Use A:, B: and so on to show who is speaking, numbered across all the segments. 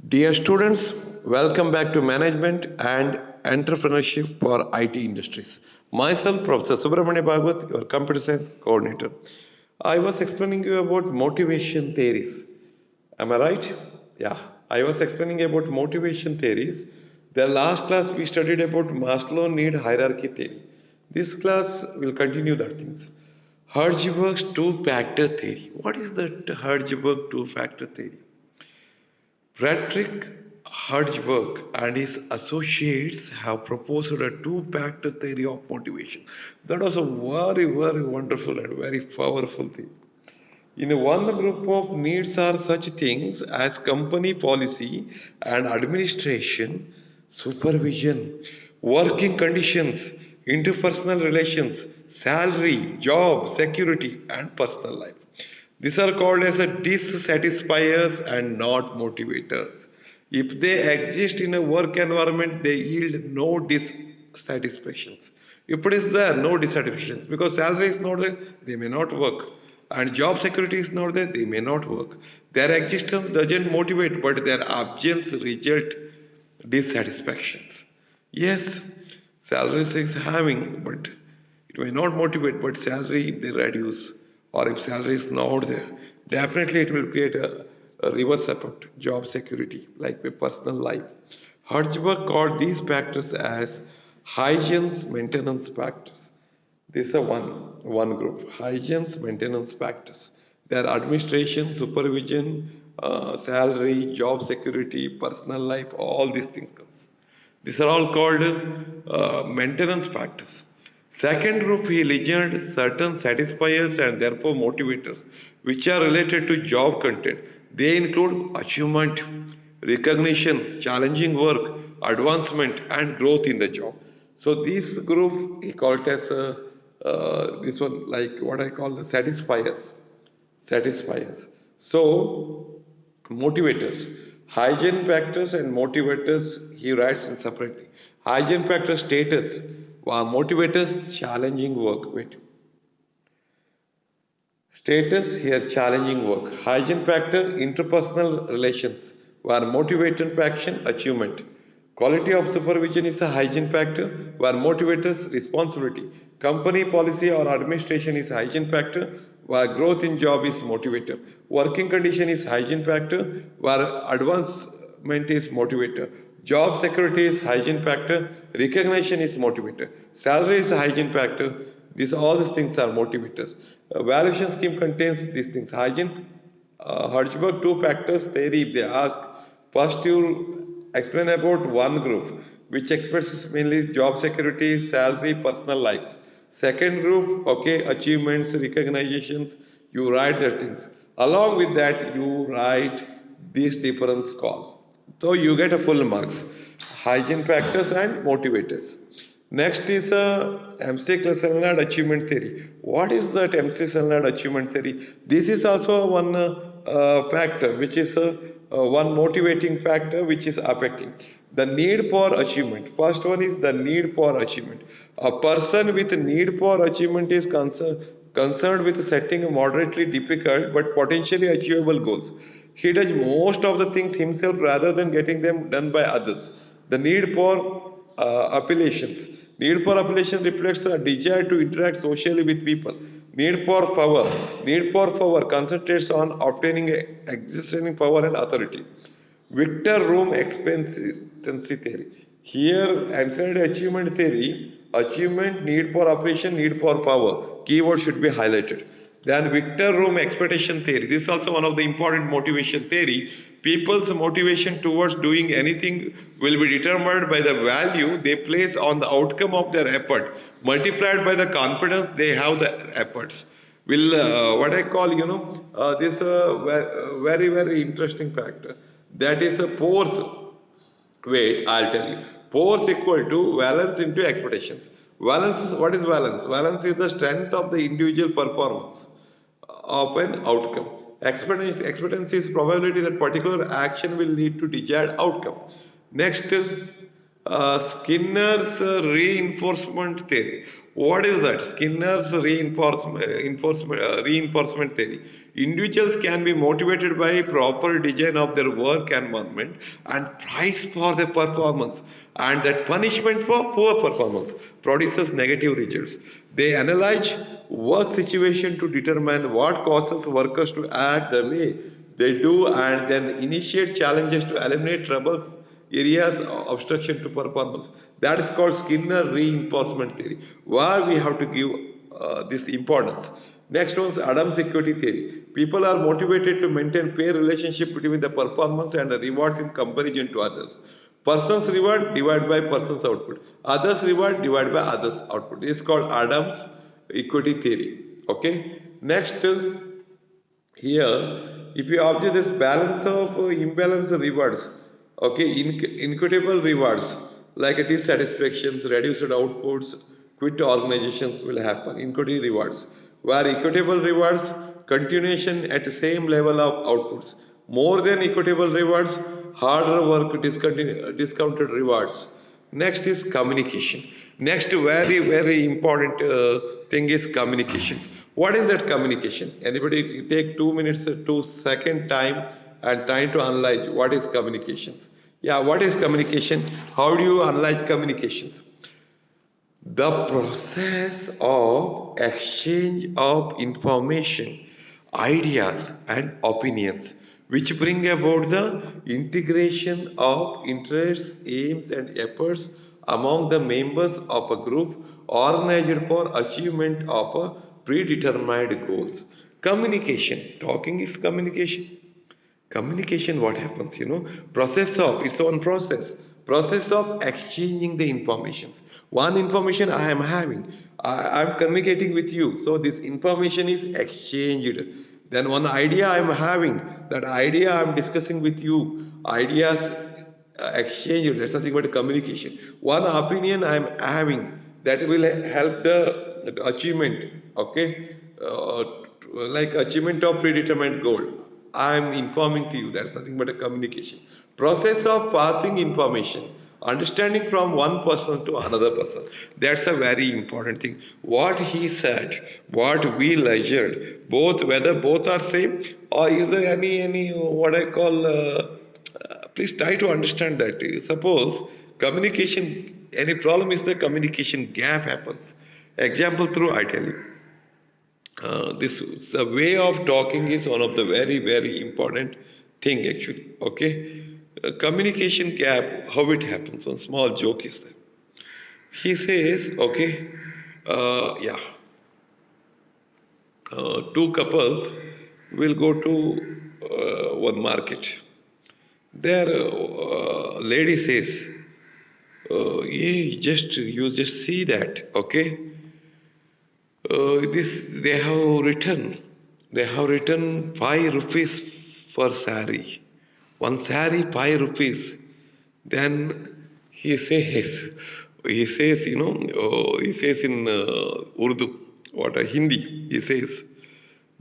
A: Dear students, welcome back to Management and Entrepreneurship for IT Industries. Myself, Professor Subramania Bhagwat, your Computer Science Coordinator. I was explaining you about motivation theories. Am I right? Yeah, I was explaining about motivation theories. The last class we studied about Maslow need hierarchy theory. This class will continue that things. Hertzberg's two-factor theory. What is that Hertzberg two-factor theory? Frederick Hertzberg and his associates have proposed a two-factor theory of motivation. That was a very wonderful and very powerful thing. In one group of needs are such things as company policy and administration, supervision, working conditions, interpersonal relations, salary, job, security, and personal life. These are called as a dissatisfiers and not motivators. If they exist in a work environment, they yield no dissatisfactions. If it is there, no dissatisfactions, because salary is not there, they may not work. And job security is not there, they may not work. Their existence doesn't motivate, but their absence result dissatisfactions. Yes, salaries is having, but it may not motivate, but salary they reduce, or if salary is not there, definitely it will create a reverse effect, job security, like a personal life. Hertzberg called these factors as hygiene's maintenance factors. These are one group. Hygiene's maintenance factors. Their administration, supervision, salary, job security, personal life, all these things comes. These are all called maintenance factors. Second group, he legend certain satisfiers and therefore motivators, which are related to job content. They include achievement, recognition, challenging work, advancement, and growth in the job. So this group he called as this one like what I call the satisfiers. Satisfiers. So motivators. Hygiene factors and motivators he writes in separately. Hygiene factor status, motivators challenging work. Wait. Status here challenging work. Hygiene factor interpersonal relations where motivator faction achievement. Quality of supervision is a hygiene factor where motivators responsibility. Company policy or administration is hygiene factor where growth in job is motivator. Working condition is hygiene factor where advancement is motivator. Job security is hygiene factor. Recognition is motivator. Salary is a hygiene factor. These all these things are motivators. Valuation scheme contains these things. Hygiene, Hertzberg two factors theory. If they ask, first you explain about one group, which expresses mainly job security, salary, personal lives. Second group, okay, achievements, recognitions. You write the things. Along with that, you write these difference call. So you get a full marks. Hygiene factors and motivators. Next is MC-Selnad achievement theory. What is that MC-Selnad achievement theory? This is also one factor, which is one motivating factor which is affecting the need for achievement. First one is the need for achievement. A person with need for achievement is concerned with setting moderately difficult but potentially achievable goals. He does most of the things himself rather than getting them done by others. The need for appellations. Need for appellation reflects a desire to interact socially with people. Need for power. Need for power concentrates on obtaining existing power and authority. Victor Room expectancy theory. Here, answered achievement theory, achievement, need for operation, need for power. Keyword should be highlighted. Then Victor Room expectation theory. This is also one of the important motivation theory. People's motivation towards doing anything will be determined by the value they place on the outcome of their effort, multiplied by the confidence they have the efforts. Will what I call this very interesting factor. That is a force. Wait, I'll tell you. Force equal to valence into expectations. Valence is what is valence? Valence is the strength of the individual performance of an outcome. Expectancy is probability that particular action will lead to desired outcome. Next, Skinner's reinforcement theory. What is that? Skinner's reinforcement theory. Individuals can be motivated by proper design of their work environment and price for their performance, and that punishment for poor performance produces negative results. They analyze work situation to determine what causes workers to act the way they do and then initiate challenges to eliminate troubles areas of obstruction to performance. That is called Skinner reinforcement theory, where we have to give this importance. Next one is Adams equity theory. People are motivated to maintain fair relationship between the performance and the rewards in comparison to others. Person's reward divided by person's output. Others reward divided by others output. This is called Adams equity theory. Okay. Next, here, if you observe this balance of imbalance rewards, okay, equitable rewards like dissatisfactions, reduced outputs, quit organizations will happen. Equity rewards, where equitable rewards continuation at the same level of outputs. More than equitable rewards, harder work discounted rewards. Next is communication. Next, very important thing is communications. What is that communication? Anybody take 2 minutes, 2 second time and trying to analyze what is communications. Yeah, what is communication? How do you analyze communications? The process of exchange of information, ideas, and opinions, which bring about the integration of interests, aims, and efforts among the members of a group organized for achievement of a predetermined goals. Communication. Talking is communication. Communication, what happens, process of its own process of exchanging the informations. One information I am having, I'm communicating with you, so this information is exchanged. Then one idea I am having, that idea I am discussing with you, ideas exchanged. That's nothing but communication. One opinion I am having, that will help the achievement, okay, like achievement of predetermined goal. I am informing to you, that's nothing but a communication. Process of passing information, understanding from one person to another person. That's a very important thing. What he said, what we measured, both whether both are same, or is there any what I call please try to understand that. Suppose communication, any problem is the communication gap happens. Example through I tell you. This the way of talking is one of the very important thing actually. Okay, communication gap. How it happens? One small joke is there. He says, okay, yeah, two couples will go to one market. There, lady says, yeah, you just see that, okay. This they have written 5 rupees for sari. One sari 5 rupees. Then he says in Urdu, what a Hindi, he says,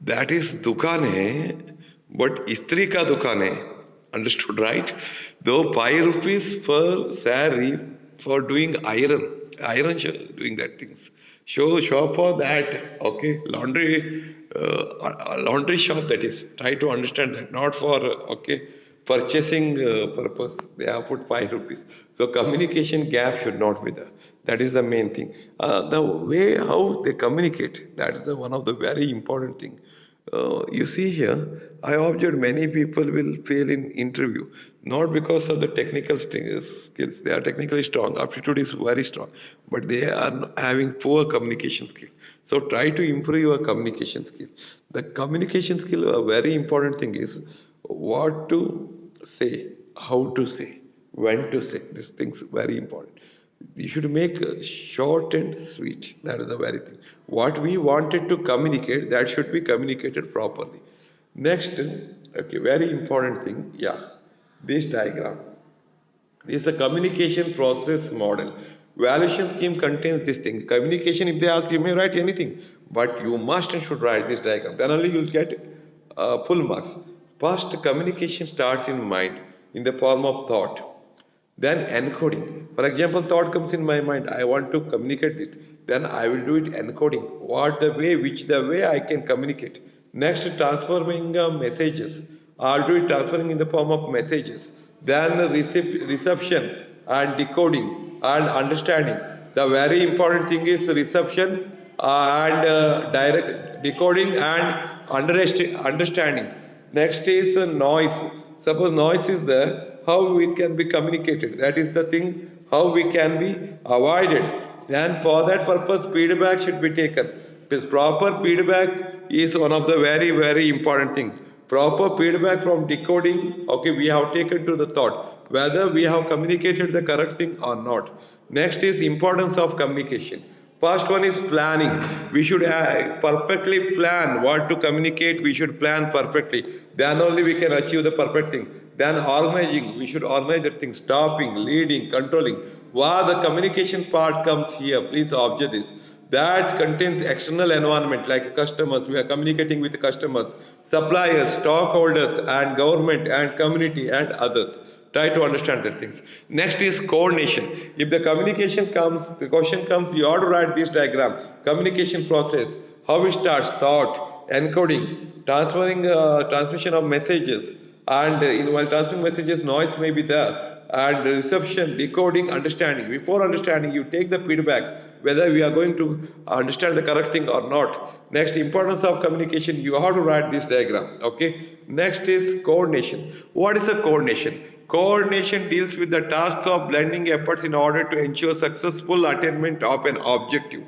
A: that is dukaan hai, but istri ka dukaan hai. Understood, right? Though 5 rupees for sari for doing doing that things. Shop for that, okay, laundry shop, that is, try to understand that, not for, okay, purchasing purpose, they have put 5 rupees. So communication gap should not be there. That is the main thing. The way how they communicate, that is the one of the very important thing. You see here, I observed many people will fail in interview, not because of the technical skills. They are technically strong, aptitude is very strong, but they are having poor communication skills. So try to improve your communication skill. The communication skill, a very important thing is what to say, how to say, when to say. These things very important. You should make short and sweet. That is the very thing. What we wanted to communicate, that should be communicated properly. Next, okay, very important thing. Yeah, this diagram. This is a communication process model. Valuation scheme contains this thing. Communication, if they ask, you may write anything, but you must and should write this diagram. Then only you'll get full marks. First, communication starts in mind in the form of thought. Then encoding. For example, thought comes in my mind. I want to communicate it. Then I will do it encoding. Which the way I can communicate. Next, transforming messages. I'll do it transferring in the form of messages. Then reception and decoding and understanding. The very important thing is reception and direct decoding and understanding. Next is noise. Suppose noise is there, how it can be communicated. That is the thing, how we can be avoided. And for that purpose, feedback should be taken. This proper feedback is one of the very important things. Proper feedback from decoding, okay, we have taken to the thought whether we have communicated the correct thing or not. Next is importance of communication. First one is planning. We should perfectly plan what to communicate. We should plan perfectly. Then only we can achieve the perfect thing. Then organizing. We should organize the thing. Stopping, leading, controlling. While the communication part comes here, please observe this. That contains external environment like customers. We are communicating with customers, suppliers, stockholders, and government and community and others. Try to understand the things. Next is coordination. If the communication comes, the question comes, you have to write this diagram. Communication process, how it starts, thought, encoding, transmission of messages, and while transmitting messages, noise may be there, and reception, decoding, understanding. Before understanding, you take the feedback whether we are going to understand the correct thing or not. Next, importance of communication, you have to write this diagram. Okay. Next is coordination. What is a coordination? Coordination deals with the tasks of blending efforts in order to ensure successful attainment of an objective.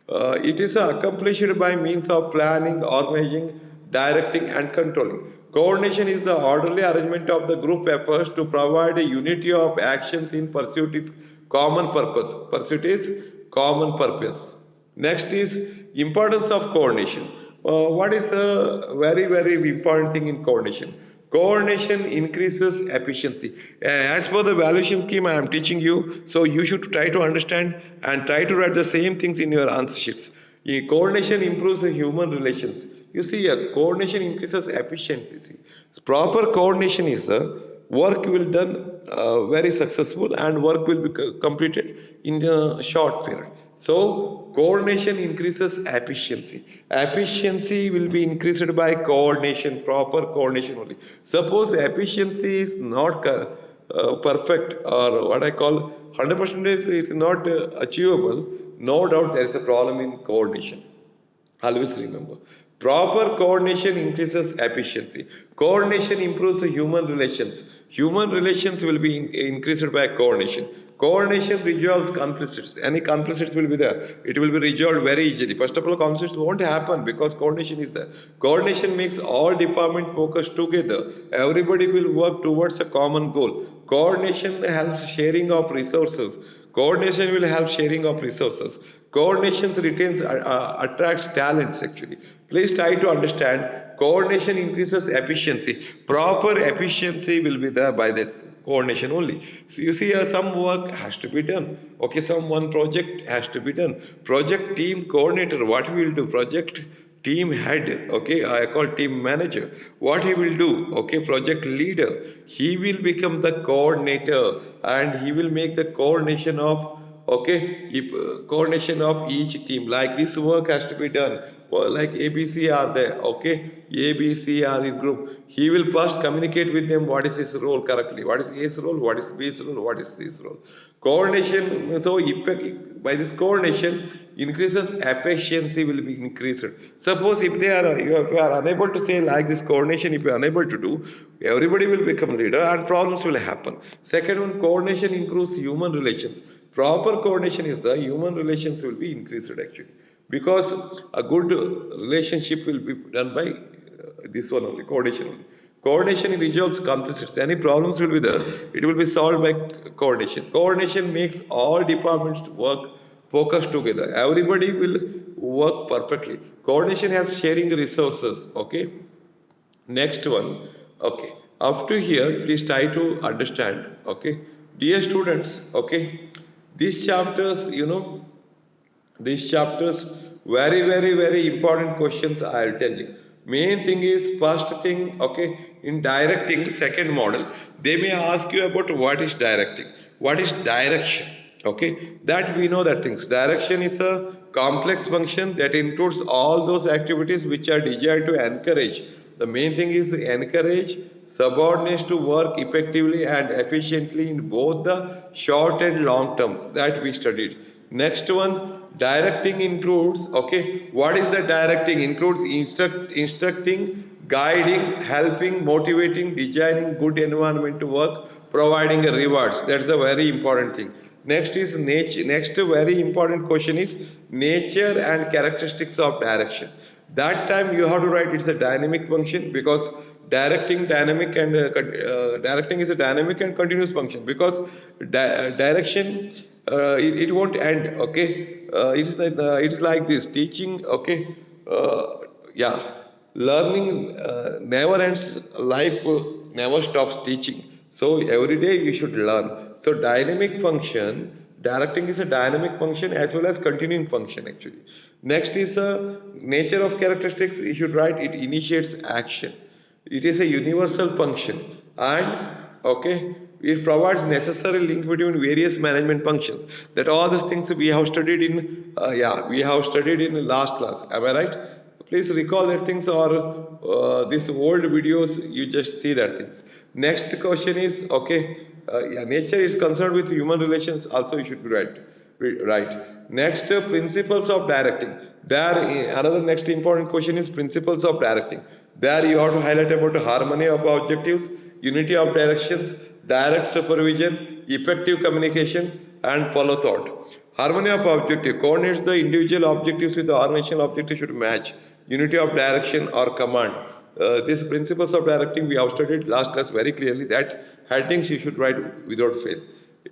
A: It is accomplished by means of planning, organizing, directing, and controlling. Coordination is the orderly arrangement of the group efforts to provide a unity of actions in pursuit is common purpose. Pursuit is common purpose. Next is importance of coordination. What is a very important thing in coordination? Coordination increases efficiency. As per the valuation scheme I am teaching you, so you should try to understand and try to write the same things in your answer sheets. Coordination improves the human relations. You see, coordination increases efficiency. Proper coordination is the work will done very successful and work will be completed in a short period. So coordination increases efficiency. Efficiency will be increased by coordination, proper coordination only. Suppose efficiency is not perfect, or what I call 100% is it is not achievable, no doubt there is a problem in coordination. Always remember. Proper coordination increases efficiency. Coordination improves the human relations. Human relations will be increased by coordination. Coordination resolves conflicts. Any conflicts will be there. It will be resolved very easily. First of all, conflicts won't happen because coordination is there. Coordination makes all departments focus together. Everybody will work towards a common goal. Coordination helps sharing of resources. Coordination will help sharing of resources. Coordination retains, attracts talents actually. Please try to understand. Coordination increases efficiency. Proper efficiency will be there by this coordination only. So you see, some work has to be done. Okay, some one project has to be done. Project team coordinator, what we will do? Project team head, okay, I call team manager. What he will do? Okay, project leader. He will become the coordinator and he will make the coordination of, okay, if coordination of each team. Like this work has to be done. Like ABC are there, okay, ABC are in group. He will first communicate with them what is his role correctly, what is A's role, what is B's role, what is C's role. Coordination, so effect, by this coordination increases efficiency will be increased. Suppose if they are, if you are unable to say like this coordination, if you are unable to do, everybody will become leader and problems will happen. Second one, coordination improves human relations. Proper coordination is the human relations will be increased actually, because a good relationship will be done by this one only, coordination only. Coordination resolves conflicts. Any problems will be there, it will be solved by coordination. Coordination makes all departments work focus together. Everybody will work perfectly. Coordination helps sharing resources. Okay. Next one. Okay. After here, please try to understand. Okay. Dear students, okay, these chapters, these chapters, very important questions I'll tell you. Main thing is first thing, okay, in directing second model, they may ask you about what is directing, what is direction, okay, that we know that things. Direction is a complex function that includes all those activities which are desired to encourage. The main thing is encourage subordinates to work effectively and efficiently in both the short and long terms that we studied. Next one, directing includes, okay, what is the directing? Includes instructing, guiding, helping, motivating, designing good environment to work, providing rewards. That's the very important thing. Next is nature. Next very important question is nature and characteristics of direction. That time you have to write it's a dynamic function because directing is a dynamic and continuous function because direction it won't end. Okay, it is like this teaching. Okay, yeah, learning never ends. Life never stops teaching. So every day we should learn. So dynamic function, directing is a dynamic function as well as continuing function actually. Next is a nature of characteristics. You should write it initiates action. It is a universal function and okay, it provides necessary link between various management functions. That all these things we have studied in we have studied in last class. Am I right? Please recall that things or these old videos you just see that things. Next question is okay. Nature is concerned with human relations. Also, you should be right. Right. Next, principles of directing. There, another next important question is principles of directing. There, you have to highlight about harmony of objectives, unity of directions, direct supervision, effective communication, and follow thought. Harmony of objective coordinates the individual objectives with the organizational objective should match. Unity of direction or command. These principles of directing we have studied last class very clearly that headings you should write without fail.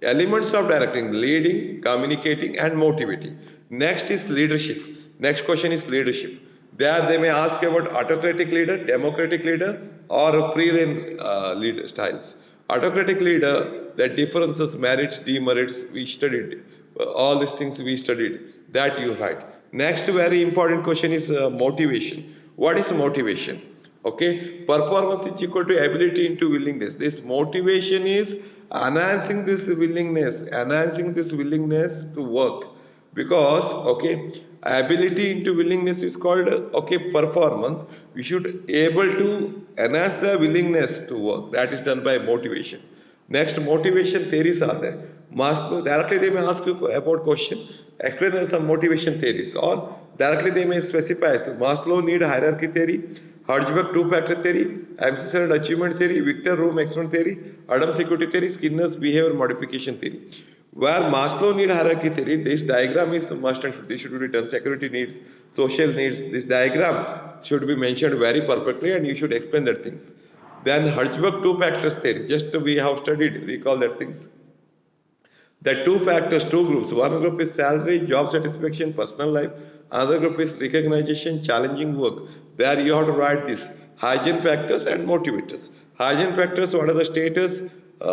A: Elements of directing, leading, communicating and motivating. Next is leadership. Next question is leadership. There they may ask about autocratic leader, democratic leader or free reign leader styles. Autocratic leader, the differences, merits, demerits, we studied. All these things we studied. That you write. Next very important question is motivation. What is motivation? Okay, performance is equal to ability into willingness. This motivation is enhancing this willingness to work because okay, ability into willingness is called okay performance. We should able to enhance the willingness to work. That is done by motivation. Next, motivation theories are there. Directly they may ask you about question. Explain some motivation theories or directly they may specify. So Maslow need hierarchy theory, Hertzberg two-factor theory, MC-centered achievement theory, Victor Room experiment theory, Adams equity theory, Skinner's behavior modification theory. Where Maslow need hierarchy theory, this diagram is must and this should be written. Security needs, social needs. This diagram should be mentioned very perfectly and you should explain that things. Then Hertzberg two factors theory. Just we have studied, recall that things. The two factors, two groups. One group is salary, job satisfaction, personal life. Another group is recognition, challenging work. There you have to write this hygiene factors and motivators. Hygiene factors, what are the status?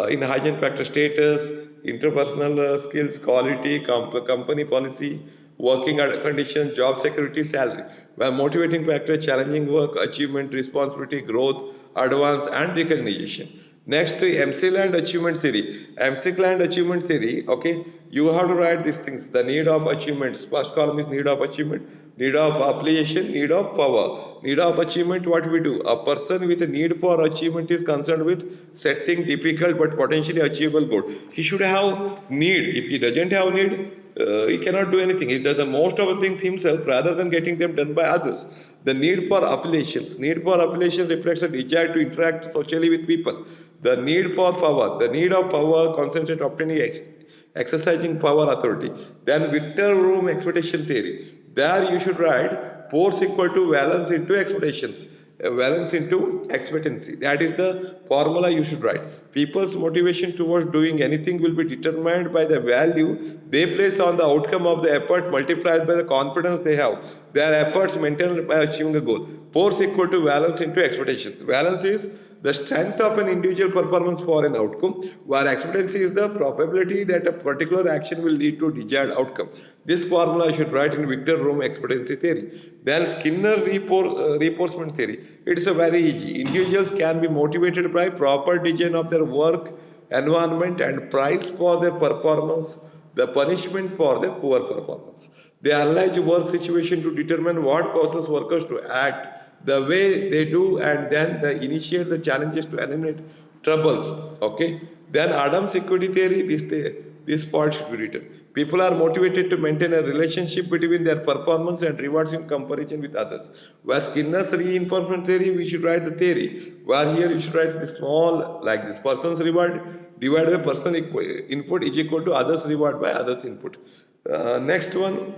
A: In hygiene factor status, interpersonal skills, quality, company policy, working conditions, job security, salary. Where motivating factor, challenging work, achievement, responsibility, growth, advance and recognition. Next, MC-land achievement theory. MC-land achievement theory, okay, you have to write these things. The need of achievements. First column is need of achievement, need of application, need of power. Need of achievement, what we do? A person with a need for achievement is concerned with setting difficult but potentially achievable goal. He should have need. If he doesn't have need, he cannot do anything. He does the most of the things himself rather than getting them done by others. The need for appellations. Need for appellations reflects a desire to interact socially with people. The need for power. The need of power concentrate obtaining exercising power authority. Then Victor Room expectation theory. There you should write force equal to valence into expectations. Valence into expectancy. That is the formula you should write. People's motivation towards doing anything will be determined by the value they place on the outcome of the effort multiplied by the confidence they have. Their efforts maintained by achieving a goal. Force equal to valence into expectations. Valence is the strength of an individual performance for an outcome, where expectancy is the probability that a particular action will lead to desired outcome. This formula I should write in Victor Room expectancy theory. Then Skinner reinforcement theory. It is a very easy. Individuals can be motivated by proper design of their work environment and price for their performance, the punishment for their poor performance. They analyze work situation to determine what causes workers to act the way they do, and then they initiate the challenges to eliminate troubles. Okay. Then Adam's equity theory, this part should be written. People are motivated to maintain a relationship between their performance and rewards in comparison with others. Where Skinner's reinforcement theory, we should write the theory. Where here you should write the small, like this person's reward divided by personal input is equal to others reward by others input. Next one,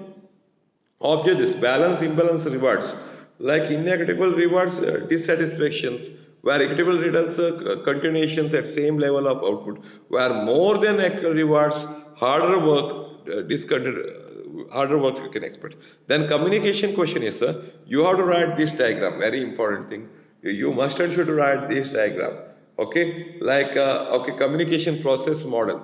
A: observe this balance imbalance rewards. Like inequitable rewards, dissatisfactions, where equitable rewards continuations at same level of output, where more than equal rewards, harder work, harder work you can expect. Then communication question is, you have to write this diagram, very important thing. You must and should write this diagram. Okay, like okay, communication process model.